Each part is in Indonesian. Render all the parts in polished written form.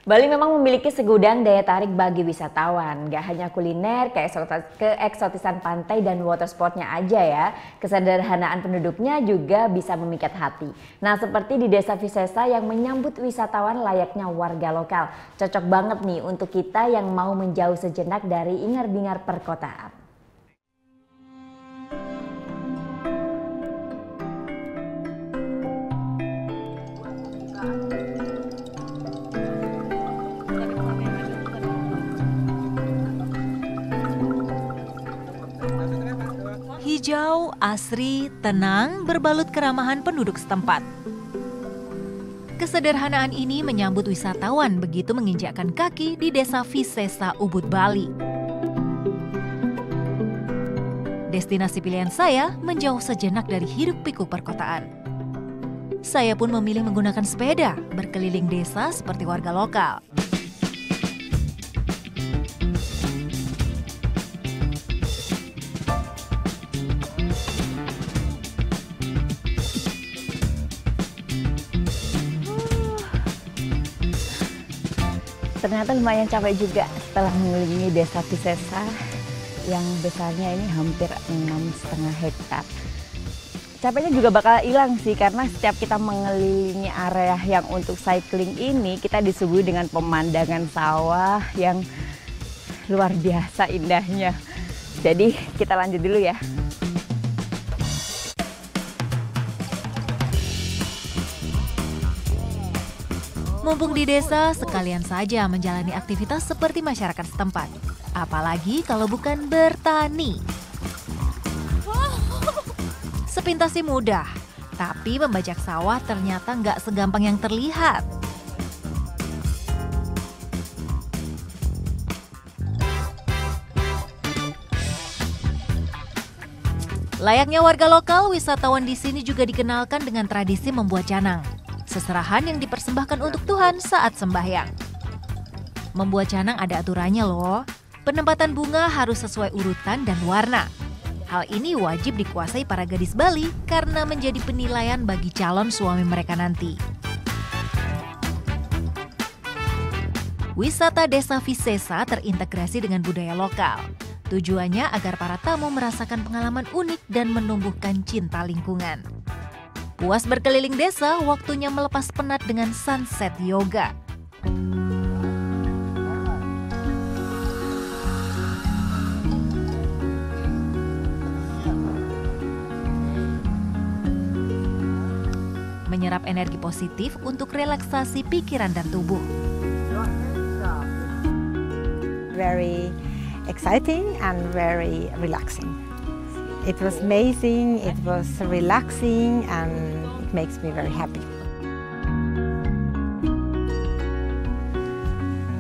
Bali memang memiliki segudang daya tarik bagi wisatawan. Gak hanya kuliner, keeksotisan pantai dan water sportnya aja ya. Kesederhanaan penduduknya juga bisa memikat hati. Nah, seperti di Desa Visesa yang menyambut wisatawan layaknya warga lokal. Cocok banget nih untuk kita yang mau menjauh sejenak dari ingar-bingar perkotaan. Hijau, asri, tenang, berbalut keramahan penduduk setempat. Kesederhanaan ini menyambut wisatawan begitu menginjakkan kaki di Desa Visesa, Ubud, Bali. Destinasi pilihan saya menjauh sejenak dari hiruk-pikuk perkotaan. Saya pun memilih menggunakan sepeda berkeliling desa seperti warga lokal. Ternyata lumayan capek juga setelah mengelilingi Desa Visesa yang besarnya ini hampir 6,5 hektar. Capeknya juga bakal hilang sih karena setiap kita mengelilingi area yang untuk cycling ini kita disuguhi dengan pemandangan sawah yang luar biasa indahnya. Jadi kita lanjut dulu ya. Mumpung di desa, sekalian saja menjalani aktivitas seperti masyarakat setempat. Apalagi kalau bukan bertani. Sepintas sih mudah, tapi membajak sawah ternyata nggak segampang yang terlihat. Layaknya warga lokal, wisatawan di sini juga dikenalkan dengan tradisi membuat canang. Seserahan yang dipersembahkan untuk Tuhan saat sembahyang. Membuat canang ada aturannya loh. Penempatan bunga harus sesuai urutan dan warna. Hal ini wajib dikuasai para gadis Bali karena menjadi penilaian bagi calon suami mereka nanti. Wisata Desa Visesa terintegrasi dengan budaya lokal. Tujuannya agar para tamu merasakan pengalaman unik dan menumbuhkan cinta lingkungan. Puas berkeliling desa, waktunya melepas penat dengan sunset yoga. Menyerap energi positif untuk relaksasi pikiran dan tubuh. Very exciting and very relaxing. It was amazing, it was relaxing, and it makes me very happy.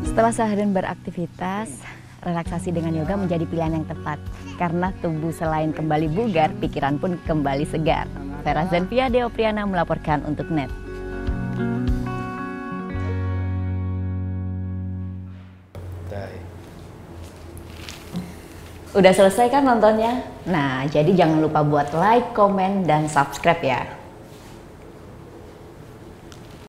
Setelah seharian beraktivitas, relaksasi dengan yoga menjadi pilihan yang tepat. Karena tubuh selain kembali bugar, pikiran pun kembali segar. Vera Zenvia Deopriana melaporkan untuk NET. Udah selesai kan nontonnya? Nah, jadi jangan lupa buat like, komen, dan subscribe ya.